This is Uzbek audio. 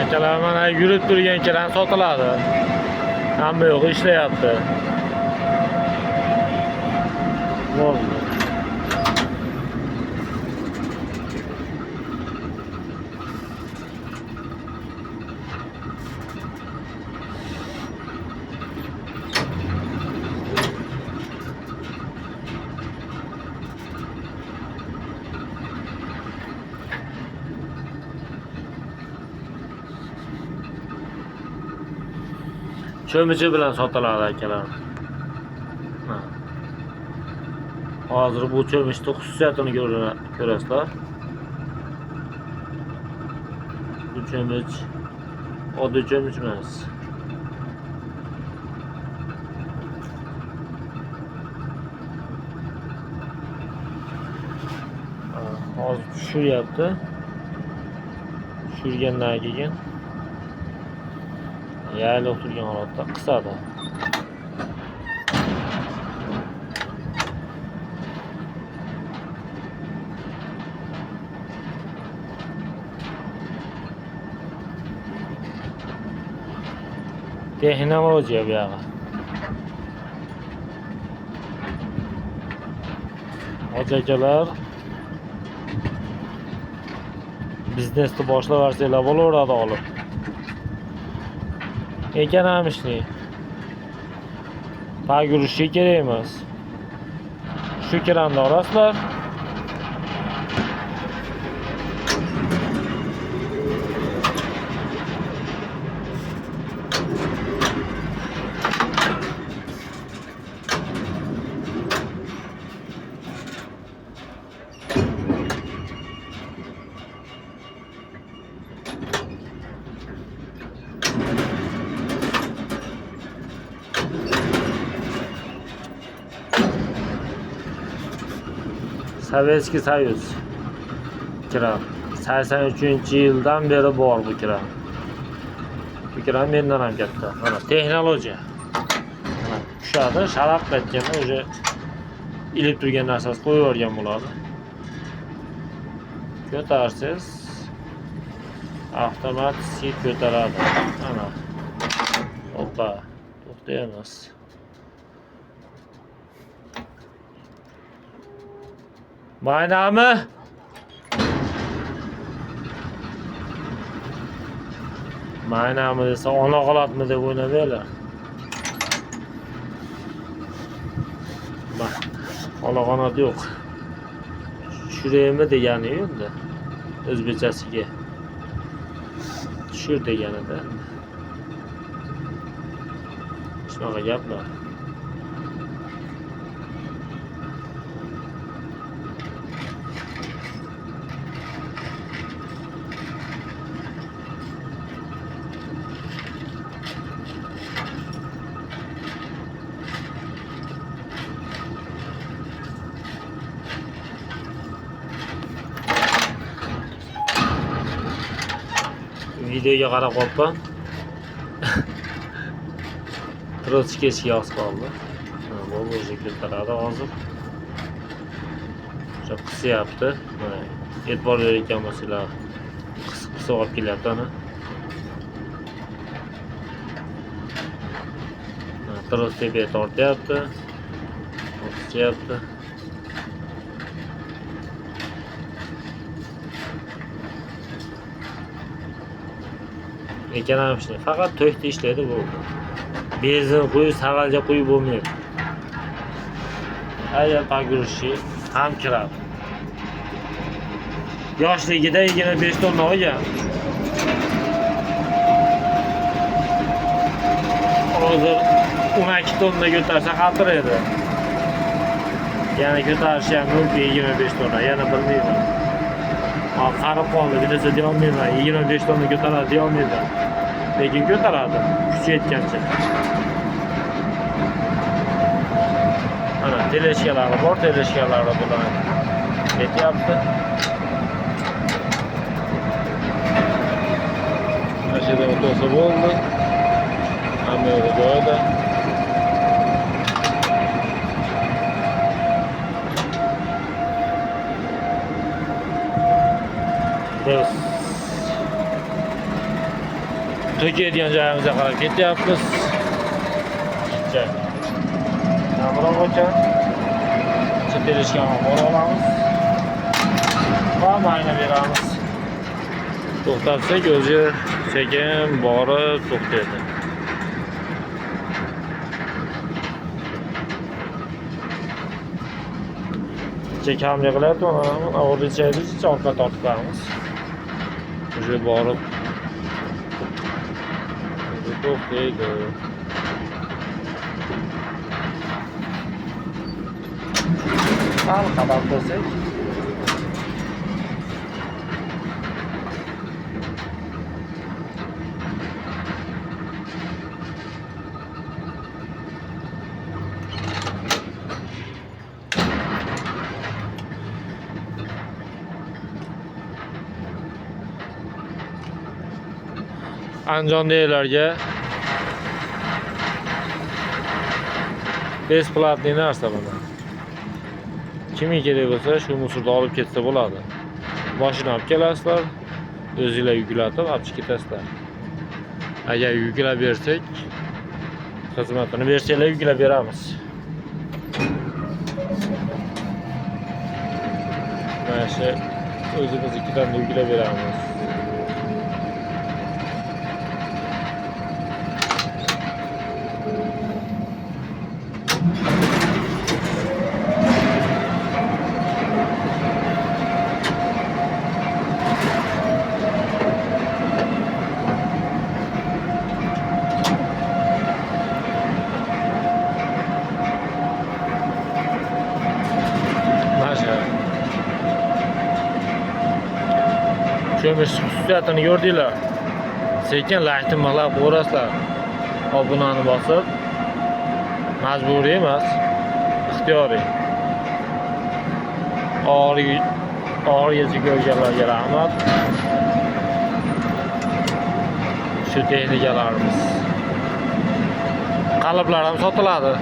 akalar, mana yurib turgan kiran sotiladi. Hamma yo'q ishlayapti. Bo'ldi. Cho'michi bilan sotiladi akalar. Hozir bu cho'michning xususiyatini ko'rasizlar. Bu cho'mich oddiy cho'mich emas. Hozir tushiryapti. Tushirgandan keyin yayilib turgan holatda qisadi. Texnologiya bu yoqi. Akalar, biznesni boshlaversalar bo'laveradi olib. Ekonomishni pagurishga kerak emas. Shu kiramni olasizlar. Sovetskiy Soyuz kiram. 83-yildan beri bor bu kiram. Bu kiram mendan ham katta. Mana texnologiya. Mana tushadi, sharaq qaytganda o'sha ilib turgan narsasi qo'yib yuborgan bo'ladi. Ko'tarsiz avtomatik ko'taradi. Mana. Hoppa, to'xtaymiz. Maynami? Maynami desa ona qoladimi deb o'ylamaylar. Bak, ona qanot yo'q. Tushiraymi degani endi. O'zbekchasiga. Tushir deganida. Shunaqa gaplar. Videoga qarab qolibman. Trotskeskiy yoz qoldi. Bu o'zi ko'taradi hozir. O'sha qisyapti. Mana e'tibor bergan bo'lsanglar, qisib olib kelyapti ana. Tros tepaga tortyapti. Qisyapti. Ekonomishni faqat to'xta ishlaydi bo'ldi. Benzin qo'yib, savalja qo'yib bo'lmaydi. Agar pagurishi ham kiradi. Yoshligida 25 tonna olgan. Hozir 12 tonna ko'tarsa xatir edi. Yana ko'tarishi ham mumkin 25 tonna, yana bilmayman. Qarib qoldi, desa deyolmayman. 25 tonna ko'taradi deyolmayman. Lekin ko'taradi, kuchi yetgancha. Mana teleshkalari bor, teleshkalari bilan ketyapti. Mashina o'tsa bo'ldi. Hamma yo'q joyida. Biz to'kaydigan joyimizga qarab ketyapmiz. Kamroq ekan. Chipirishga bora olamiz. Va mayna beramiz. To'xtatsak o'zi sekin borib to'xtaydi. Kamera qilyapti, mana o'rnichaydi, orqa tortamiz. O'sha borib to'xtaydi. Al qadam qo'ysak. Andijondagilarga besplatniy narsa buni. Kimga kerak bo'lsa, shu musorda olib ketsa bo'ladi. Mashina olib kelasizlar, o'zingizlar yuklatib olib ketasizlar. Agar yuklab bersak, xizmatini bersanglar yuklab beramiz. Mana shu o'zimiznikidan yuklab beramiz. Şöyle xususiyatini gördüler. Sekin laytni maqlab qo'rasizlar. Obunani bosib, majburiy emas, ixtiyoriy. Og'ir yechib ko'rganlarga rahmat. Shu texnikalarimiz. Qalblar ham sotiladi.